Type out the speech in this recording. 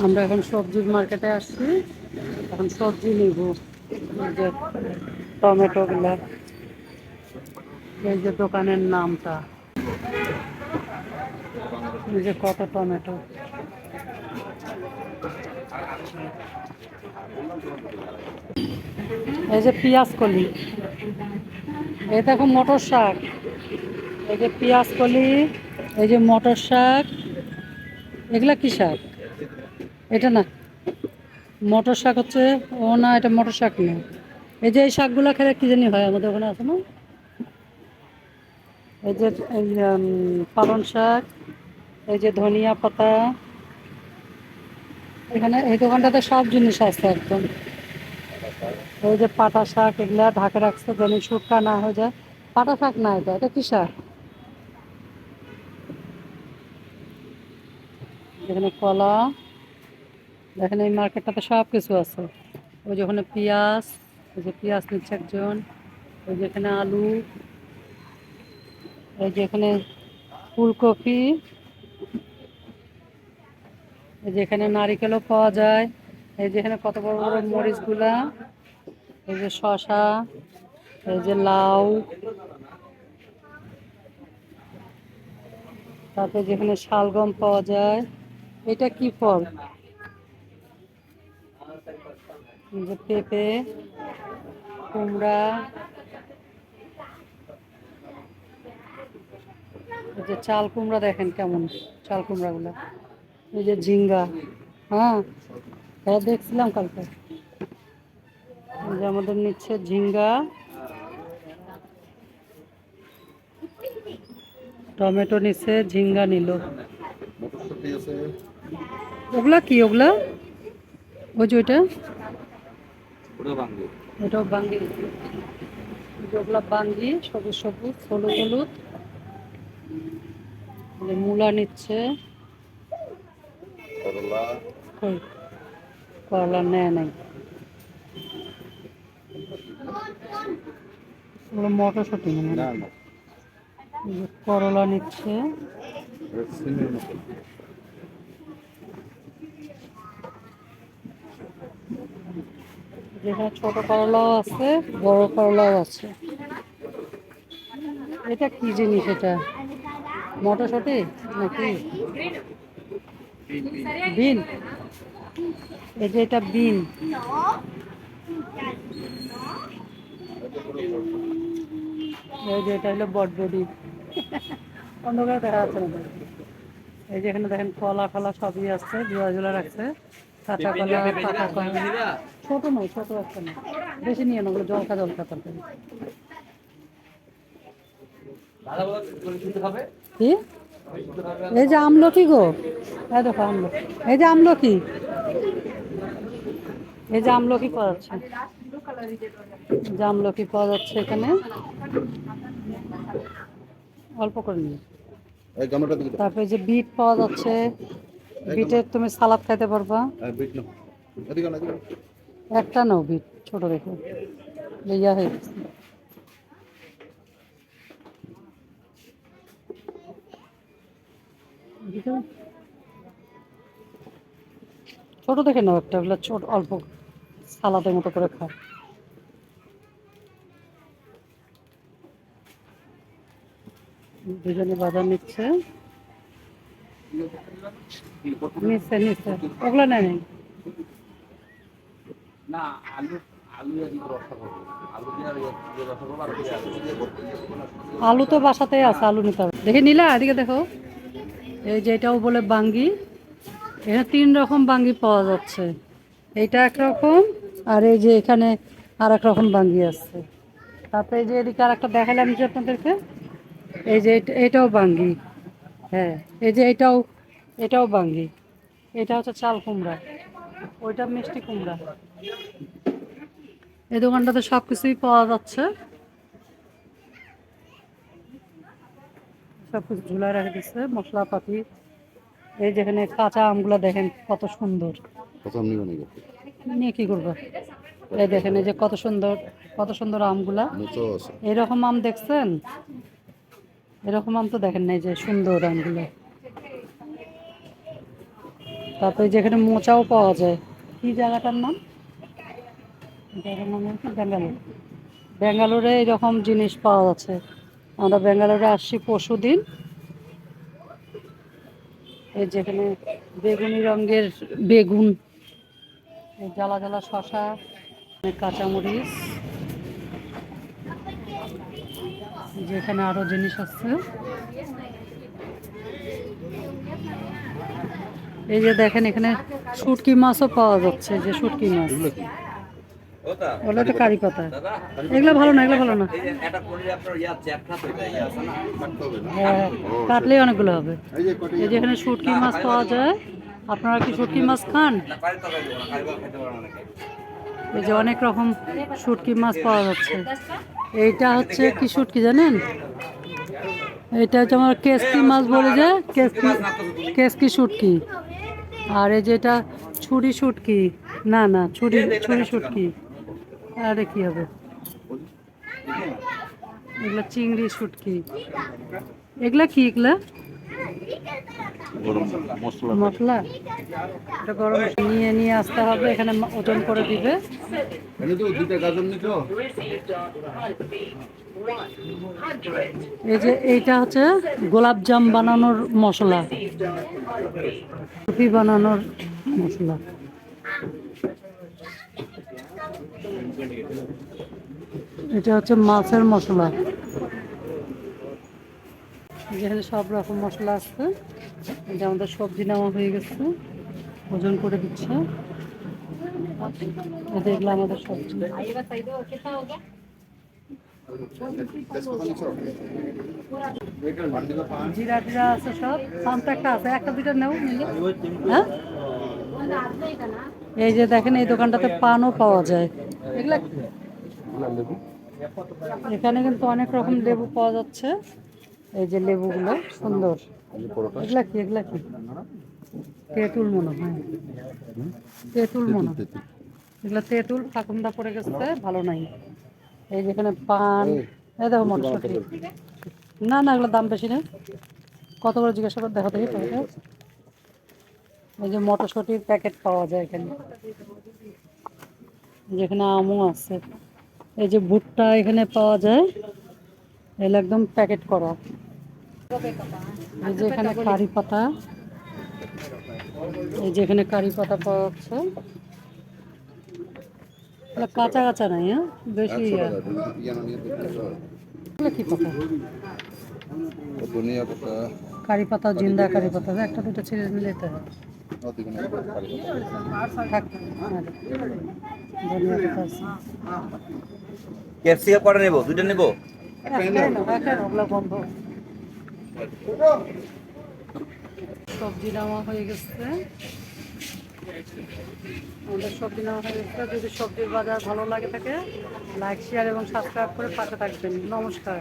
আমরা এখন সবজির মার্কেটে আসছি, এখন সবজি নিব। এই যে টমেটো গুলা, এই যে দোকানের নামটা, এই যে কত টমেটো। এই যে পেঁয়াজ কলি, এই দেখো মটর শাক, এই যে পেঁয়াজ কলি, এই যে মটর শাক। এগুলা কি শাক? এটা না, মটর শাক হচ্ছে। ও না, এটা মটর শাক না। এই যে এই শাকগুলা খেলে কি জানি হয়, আমাদের ওখানে আছে না? এই যে এই পালং শাক, এই যে ধনিয়া পাতা। এখানে এই দোকানটাতে সব জিনিস আছে একদম। এই যে পাটা শাক, এগুলা ঢাকে রাখছে যেন শুটকা না হয়ে যায়। পাটা শাক না, এটা এটা কি শাক? এখানে কলা। দেখেন এই মার্কেটটাতে সব কিছু আছে। ওই যে ওখানে পেঁয়াজ, ওই যে পেঁয়াজ নিচ্ছে একজন। ওই যে এখানে আলু, এই যে এখানে ফুলকপি, এই যে এখানে নারিকেলও পাওয়া যায়। এই যে এখানে কত বড় বড় মরিচ গুলা, এই যে শশা, এই যে লাউ, তারপরে যেখানে শালগম পাওয়া যায়। এটা কি ফল? এই যে পেঁপে, কুমড়া, এই যে চাল কুমড়া, দেখেন কেমন চাল কুমড়া গুলা। এই যে ঝিঙ্গা। হ্যাঁ, হ্যাঁ দেখছিলাম কালকে। এই যে আমাদের নিচ্ছে ঝিঙ্গা, টমেটো নিচ্ছে, ঝিঙ্গা নিল। ওগুলা কি ওগুলা? ওই যে ওইটা, এটাও বাঙ্গি। ওগুলা বাঙ্গি, সবুজ সবুজ, হলুদ হলুদ। এই যে মূলা নিচ্ছে। কই, করলা নেয় নাই। ওগুলো মটরশুঁটি মনে হয়। এই যে করলা নিচ্ছে। যেখানে ছোট করলাও আছে, বড় করলাও আছে। এটা কি জিনিস এটা? মটরশুঁটি নাকি বিন? এই যে এটা বিন। এই যে এটা হলো বটবডি। অন্ধকারে দেখা যাচ্ছে না। এই যে এখানে দেখেন কলা ফলা সবই আছে, জোড়া জোড়া রাখছে। কাঁচা কলা, পাকা কলা। ছোট নয়, ছোট একটা না, বেশি নিয়ে না, ওগুলো জলকা জলকা তরকারি। কি? এই যে আমলকি গো, এই দেখো আমলকি। এই যে আমলকি, এই যে আমলকি পাওয়া যাচ্ছে। যে আমলকি পাওয়া যাচ্ছে এখানে, অল্প করে নিয়ে। তারপরে যে বিট পাওয়া যাচ্ছে, বিটের তুমি সালাদ খাইতে পারবা। একটা নাও বিট, ছোট রেখে ইয়া হয়ে গেছে। ছোট দেখে নাও একটা, ওগুলো ছোট অল্প সালাদের মতো করে খাও। দুজনে বাজার নিচ্ছে, নিচ্ছে নিচ্ছে। ওগুলো নেয় নাই। আলু তো বাসাতেই আছে, আলু নিতে হবে। দেখে নিলা, এদিকে দেখো। এই যে এটাও বলে বাঙ্গি। এখানে 3 রকম বাঙ্গি পাওয়া যাচ্ছে। এইটা একরকম, আর এই যে এখানে আর এক রকম বাঙ্গি আছে। তারপরে এই যে এদিকে আর একটা দেখালাম যে আপনাদেরকে, এই যে এটাও বাঙ্গি। হ্যাঁ, এই যে এটাও, এটাও বাঙ্গি। এটা হচ্ছে চাল কুমড়া, ওইটা মিষ্টি কুমড়া। এই দোকানটাতে সব কিছুই পাওয়া যাচ্ছে, সব কিছু ঝুলায় রেখে দিচ্ছে মশলাপাতি। এই যেখানে কাঁচা আমগুলা দেখেন কত সুন্দর। নিয়ে কি করবো? এই দেখেন, এই যে কত সুন্দর, কত সুন্দর আমগুলা। এরকম আম দেখছেন? এরকম আম তো দেখেন নাই, যে সুন্দর আমগুলো। তারপরে যেখানে মোচাও পাওয়া যায়। কি জায়গাটার নাম? জায়গার নাম হচ্ছে ব্যাঙ্গালোর। ব্যাঙ্গালোরে এরকম জিনিস পাওয়া যাচ্ছে। আমরা ব্যাঙ্গালোরে আসছি পরশুদিন। এই যেখানে বেগুনি রঙের বেগুন, এই জ্বালা জ্বালা শশা, কাঁচামরিচ, যেখানে আরো জিনিস আছে। এই যে দেখেন এখানে শুটকি মাছও পাওয়া যাচ্ছে, যে শুটকি মাছ, ওগুলো তো কারি পাতা। এগুলো ভালো না, এগুলো ভালো না। হ্যাঁ, কাটলেই অনেকগুলো হবে। এই যে এখানে শুটকি মাছ পাওয়া যায়। আপনারা কি শুটকি মাছ খান? এই যে অনেক রকম শুটকি মাছ পাওয়া যাচ্ছে। এইটা হচ্ছে কি শুটকি জানেন? এটা হচ্ছে আমার কেসকি মাছ বলে যে, কেসকি, কেসকি শুটকি। আর এই যেটা ছুরি শুটকি, না না ছুরি, ছুরি শুটকি। আরে কি হবে, এগুলা চিংড়ি শুটকি। এগুলা কি? এগুলা মশলা। এটা গরম নিয়ে নিয়ে আসতে হবে, এখানে ওজন করে দিবে। এই যে এইটা হচ্ছে গোলাপ জাম বানানোর মশলা, কুলফি বানানোর মশলা। এটা হচ্ছে মাছের মশলা। যেখানে সব রকম মশলা আছে। এটা আমাদের সবজি নেওয়া হয়ে গেছে, ওজন করে দিচ্ছে। দেখলাম আমাদের সবজি। জিরা টিরা আছে সব, শান্ত একটা আছে, একটা দুইটা নেও নিলে। হ্যাঁ, এই যে দেখেন এই দোকানটাতে পানও পাওয়া যায়। এগুলা কি? এখানে কিন্তু অনেক রকম লেবু পাওয়া যাচ্ছে। এই যে লেবুগুলো সুন্দর। এগুলা কি? এগুলা কি? তেঁতুল মনে হয়, তেঁতুল মনে হয়। এগুলা তেঁতুল, ফাঁকুন্দা পড়ে গেছে, ভালো নাই। এই যেখানে পান, এই দেখো মটরশুঁটি। না না, এগুলোর দাম বেশি না। কত করে জিজ্ঞাসা করে দেখো দেখি প্যাকেটে। এই যে মটরশুঁটির প্যাকেট পাওয়া যায় এখানে। যেখানে আমও আছে। এই যে ভুট্টা এখানে পাওয়া যায়, এগুলো একদম প্যাকেট করা। এই যে এখানে কারি পাতা, এই যে এখানে কারি পাতা পাওয়া যাচ্ছে। কাঁচা কাঁচা নাই, হ্যাঁ বেশি। কি পাতা? কারি পাতা, জিন্দা কারি পাতা, একটা দুটো ছিঁড়ে নিলে তো হয়। থাক, ধনিয়া পাতা আছে। ক্যাপসিকাম কটা নেব? দুটো নেব। একটাই না, একটাই না, ওগুলো বন্ধ। সবজি নেওয়া হয়ে গেছে, আমাদের সবজি নেওয়া হয়ে গেছে। যদি সবজির বাজার ভালো লাগে থাকে, লাইক শেয়ার এবং সাবস্ক্রাইব করে পাশে থাকবেন। নমস্কার।